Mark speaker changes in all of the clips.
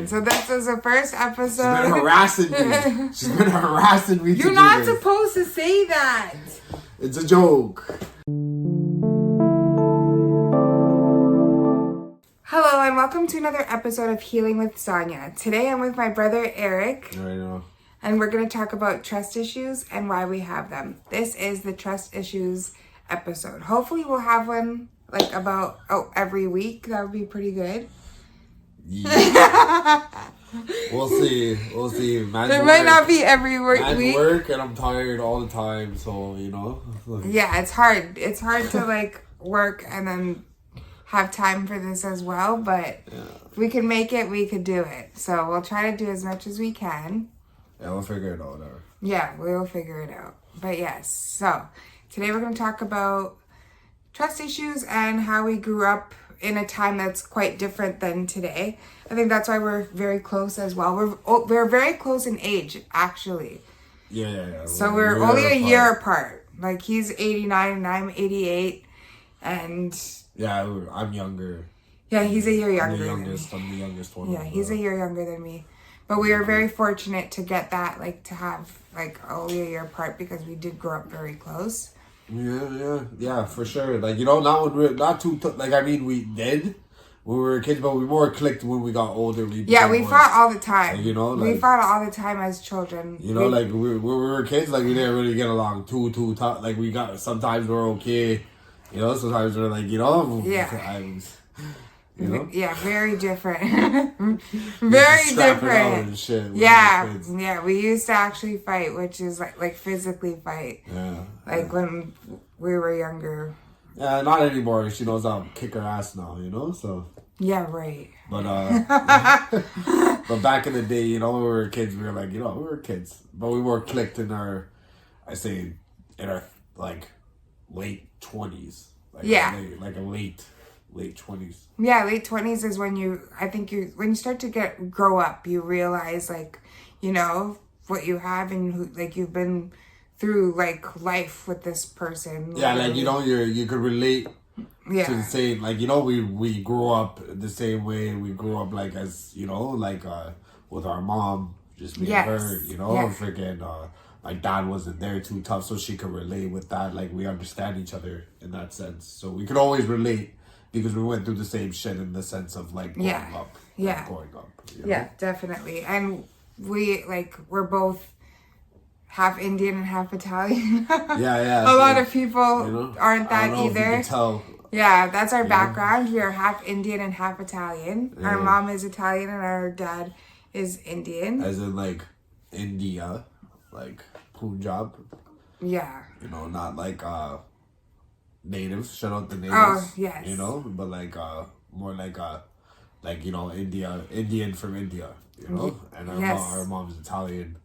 Speaker 1: listen. So this is the first episode.
Speaker 2: She's been harassing me. She's been harassing me.
Speaker 1: You're not supposed to say that.
Speaker 2: It's a joke.
Speaker 1: Hello and welcome to another episode of Healing with Sonia. Today I'm with my brother Eric.
Speaker 2: I know.
Speaker 1: And we're going to talk about trust issues and why we have them. This is the trust issues episode. Hopefully we'll have one like about every week. That would be pretty good.
Speaker 2: Yeah. We'll see.
Speaker 1: It might not be every week.
Speaker 2: Work and I'm tired all the time, so you know.
Speaker 1: Yeah, it's hard. It's hard to like work and then have time for this as well. But if we can make it, we could do it. So we'll try to do as much as we can.
Speaker 2: Yeah, we'll figure it out.
Speaker 1: Yeah, we will figure it out. But yes, so today we're going to talk about trust issues and how we grew up in a time that's quite different than today. I think that's why we're very close as well. We're very close in age, actually.
Speaker 2: Yeah.
Speaker 1: So we're only a year apart. Like he's 89 and I'm 88, and
Speaker 2: yeah, I'm younger.
Speaker 1: Yeah, he's a year younger.
Speaker 2: I'm the youngest one.
Speaker 1: Yeah, he's a year younger than me. But we are very fortunate to get that, like to have like only a year apart because we did grow up very close.
Speaker 2: Yeah, for sure. Like, you know, not too, we did when we were kids, but we more clicked when we got older.
Speaker 1: We fought all the time.
Speaker 2: Like, you know,
Speaker 1: we fought all the time as children.
Speaker 2: You know, like, when we were kids, like, we didn't really get along too tough. Like, sometimes we're okay, you know, sometimes we're like, you know.
Speaker 1: Yeah.
Speaker 2: You know?
Speaker 1: Yeah, very different. Very different.
Speaker 2: And shit
Speaker 1: Yeah, we used to actually fight, which is like physically fight.
Speaker 2: Yeah.
Speaker 1: Like when we were younger.
Speaker 2: Yeah, not anymore. She knows how to kick her ass now, you know, so.
Speaker 1: Yeah, right.
Speaker 2: But but back in the day, you know, when we were kids, we were like, you know, we were kids. But we were clicked in our like late 20s. Like a late 20s.
Speaker 1: Yeah, late 20s is when when you start to grow up, you realize like, you know, what you have and like you've been through like life with this person.
Speaker 2: Yeah, like, you know, you could relate to the same, like, you know, we grew up the same way. We grew up like as, you know, like with our mom, just me and her, you know, freaking my dad wasn't there too tough, so she could relate with that. Like, we understand each other in that sense. So we could always relate because we went through the same shit in the sense of like growing up.
Speaker 1: Yeah.
Speaker 2: Growing up. You know?
Speaker 1: Yeah, definitely. And we're both half Indian and half Italian.
Speaker 2: Yeah.
Speaker 1: A lot of people, you know, aren't that
Speaker 2: I don't know
Speaker 1: either.
Speaker 2: If you can tell.
Speaker 1: Yeah, that's our background. We are half Indian and half Italian. Yeah. Our mom is Italian and our dad is Indian.
Speaker 2: As in like India, like Punjab.
Speaker 1: Yeah.
Speaker 2: You know, not like natives. Shout out the natives.
Speaker 1: Oh, yes.
Speaker 2: You know, but like more like you know, Indian from India, you know? And our mom's Italian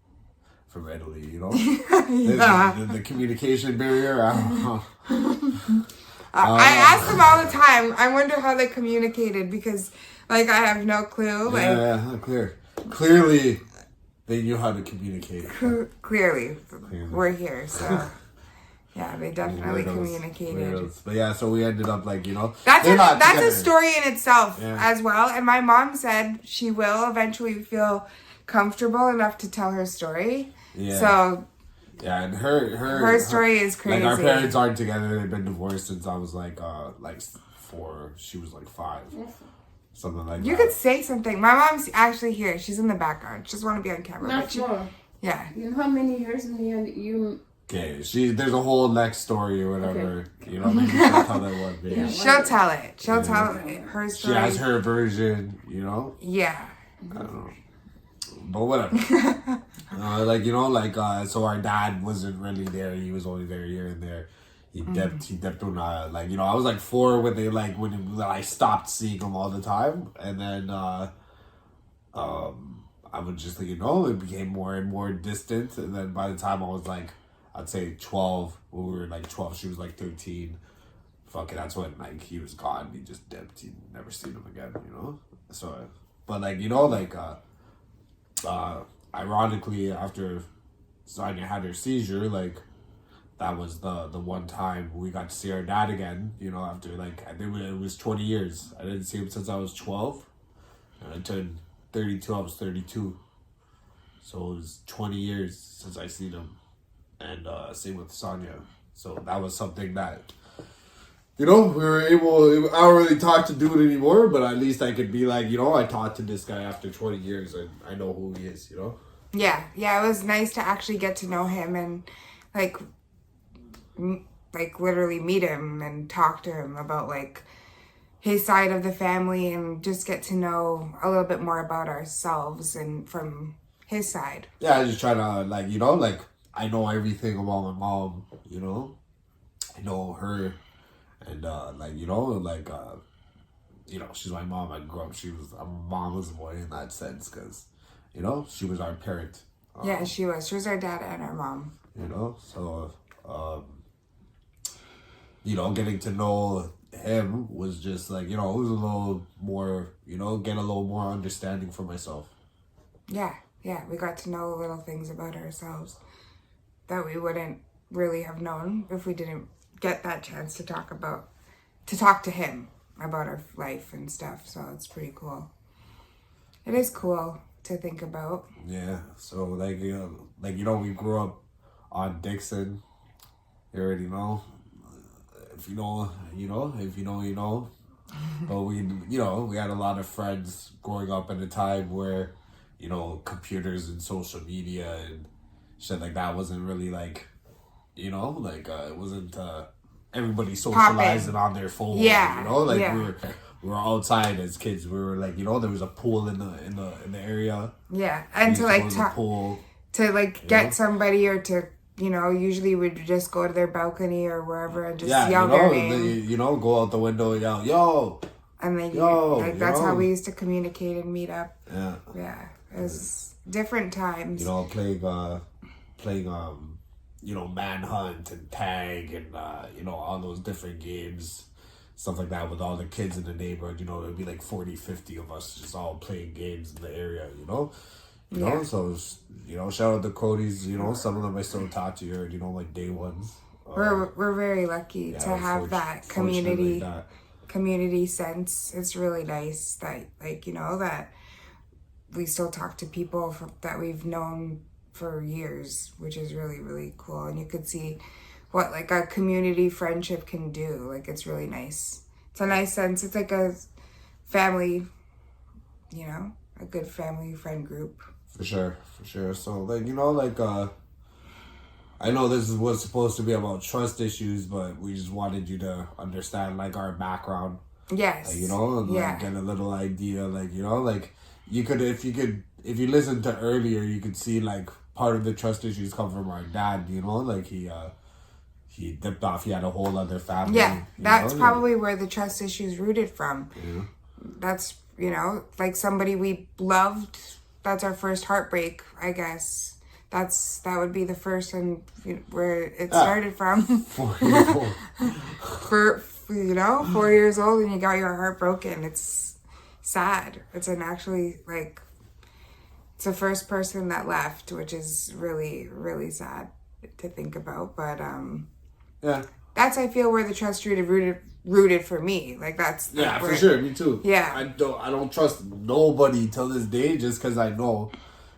Speaker 2: from Italy, you know? The communication barrier, I don't know.
Speaker 1: I ask them all the time. I wonder how they communicated because, like, I have no clue. Like,
Speaker 2: Clearly, they knew how to communicate.
Speaker 1: Clearly. We're here, so... Yeah, they definitely communicated.
Speaker 2: But yeah, so we ended up like, you know...
Speaker 1: That's a story in itself as well. And my mom said she will eventually feel comfortable enough to tell her story. Yeah. So...
Speaker 2: Yeah, and her
Speaker 1: story is crazy.
Speaker 2: Like, our parents aren't together. They've been divorced since I was like 4. She was like 5. Something like that.
Speaker 1: You could say something. My mom's actually here. She's in the background. She doesn't want to be on camera.
Speaker 3: Not more.
Speaker 1: Yeah.
Speaker 3: You know how many years you...
Speaker 2: Okay, there's a whole next story or whatever. Okay. You know, maybe she'll tell that one day.
Speaker 1: She'll tell it. She'll tell her story.
Speaker 2: She has her version, you know?
Speaker 1: Yeah.
Speaker 2: I don't know. But whatever. Like, you know, like, so our dad wasn't really there. He was only there here and there. He dipped on, like, you know, I was like 4 when I stopped seeing him all the time. And then, I would just, you know, it became more and more distant. And then by the time I was like, I'd say 12, when we were like 12, she was like 13. Fuck it, that's when like he was gone. He just dipped. You never seen him again, you know? So, but like, you know, like, ironically, after Sonia had her seizure, like, that was the one time we got to see our dad again, you know, after like, I think it was 20 years. I didn't see him since I was 12. And I turned 32, I was 32. So it was 20 years since I seen him. And same with Sonia. So that was something that, we were able, I don't really talk to dude anymore, but at least I could be like, I talked to this guy after 20 years and I know who he is,
Speaker 1: Yeah, it was nice to actually get to know him and like literally meet him and talk to him about like his side of the family and just get to know a little bit more about ourselves and from his side.
Speaker 2: Yeah, I just try to I know everything about my mom, I know her and she's my mom. I grew up, I'm a mama's boy in that sense because, she was our parent.
Speaker 1: Yeah, she was our dad and our mom.
Speaker 2: So, getting to know him was just like, it was a little more, get a little more understanding for myself. Yeah,
Speaker 1: we got to know little things about ourselves that we wouldn't really have known if we didn't get that chance to talk to him about our life and stuff. So it's pretty cool. It is cool to think about.
Speaker 2: Yeah. So we grew up on Dixon. You already know. If you know, if you know, you know. But we had a lot of friends growing up at a time where, computers and social media and shit like that wasn't really like, it wasn't everybody socializing on their phone.
Speaker 1: Yeah,
Speaker 2: we were outside as kids. We were like, there was a pool in the area.
Speaker 1: Yeah, and to talk to get somebody or to usually we'd just go to their balcony or wherever and just yell their name.
Speaker 2: Go out the window and yell, yo.
Speaker 1: And then that's how we used to communicate and meet up.
Speaker 2: Yeah.
Speaker 1: Yeah. It was different times.
Speaker 2: Playing manhunt and tag and all those different games, stuff like that with all the kids in the neighborhood. It'd be like 40, 50 of us just all playing games in the area,
Speaker 1: Yeah.
Speaker 2: So, shout out to Cody's, some of them I still talk to you, like day ones.
Speaker 1: We're very lucky to have that community sense. It's really nice that, that we still talk to people that we've known for years, which is really, really cool. And you could see what, a community friendship can do. It's really nice. It's a nice sense. It's like a family, a good family friend group.
Speaker 2: For sure. So, I know this was supposed to be about trust issues, but we just wanted you to understand, our background.
Speaker 1: Yes.
Speaker 2: Get a little idea, if you listen to earlier, you could see, part of the trust issues come from our dad, he dipped off, he had a whole other family.
Speaker 1: Yeah, that's probably where the trust issues rooted from.
Speaker 2: Yeah.
Speaker 1: That's, somebody we loved, that's our first heartbreak, I guess. That would be the first and where it started from.
Speaker 2: 4 years old.
Speaker 1: 4 years old and you got your heart broken. It's sad. It's it's the first person that left, which is really, really sad to think about. But
Speaker 2: yeah,
Speaker 1: that's I feel where the trust rooted for me. That's
Speaker 2: for sure. Me too.
Speaker 1: Yeah,
Speaker 2: I don't trust nobody till this day just because I know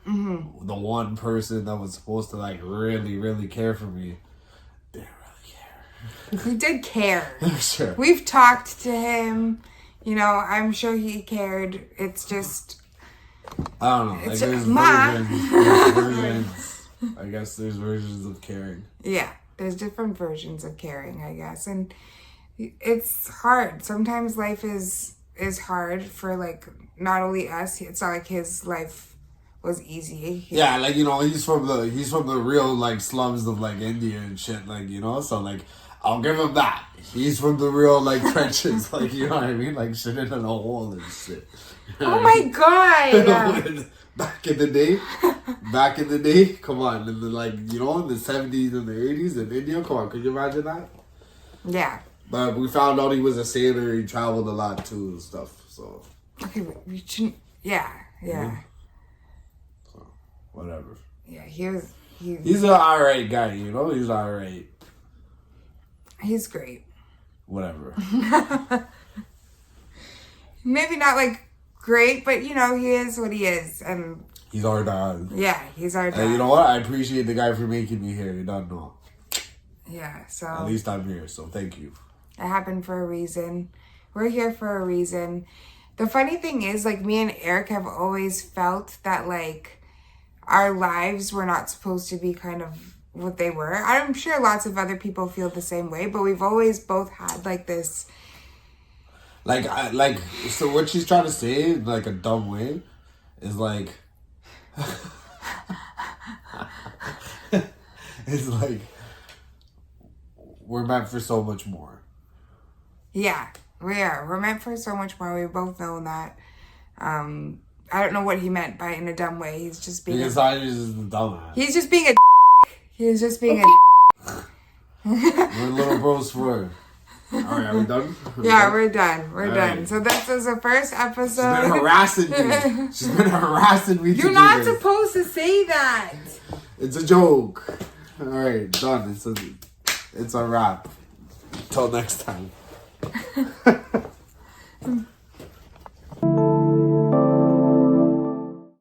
Speaker 2: the one person that was supposed to really, really care for me didn't really care.
Speaker 1: He did care.
Speaker 2: Sure.
Speaker 1: We've talked to him. I'm sure he cared. It's just.
Speaker 2: I don't know. There's versions. I guess there's versions of caring.
Speaker 1: Yeah, there's different versions of caring, I guess. And it's hard. Sometimes life is hard for not only us. It's not like his life was easy.
Speaker 2: He's from the real slums of India and shit, so I'll give him that. He's from the real trenches, you know what I mean? Shit in a hole and shit.
Speaker 1: Oh my god!
Speaker 2: Back in the day, come on, in the in the 70s and the 80s in India, come on, could you imagine that?
Speaker 1: Yeah.
Speaker 2: But we found out he was a sailor, he traveled a lot too and stuff, so.
Speaker 1: Okay, we shouldn't, yeah.
Speaker 2: So, whatever.
Speaker 1: Yeah, he's
Speaker 2: an alright guy, he's alright.
Speaker 1: He's great.
Speaker 2: Whatever.
Speaker 1: Maybe not great, but you know, he is what he is, and
Speaker 2: he's our dad.
Speaker 1: Yeah, he's our dad.
Speaker 2: And you know what? I appreciate the guy for making me here. You don't know.
Speaker 1: Yeah, so
Speaker 2: at least I'm here, so thank you.
Speaker 1: It happened for a reason. We're here for a reason. The funny thing is, like, me and Eric have always felt that, like, our lives were not supposed to be kind of what they were. I'm sure lots of other people feel the same way, but we've always both had, like, this...
Speaker 2: So what she's trying to say, in, like, a dumb way, is, like... it's, like... We're meant for so much more.
Speaker 1: Yeah, we are. We're meant for so much more. We both know that. I don't know what he meant by in a dumb way. He's just being...
Speaker 2: Because I is the dumbass.
Speaker 1: He's just being a... He's just being a...
Speaker 2: We're little bros for... Alright, are we done?
Speaker 1: We're done. We're done. Right. So this is the first episode.
Speaker 2: She's been harassing me. She's been harassing me.
Speaker 1: You're not supposed to say that.
Speaker 2: It's a joke. Alright, done. It's a wrap. Till next time.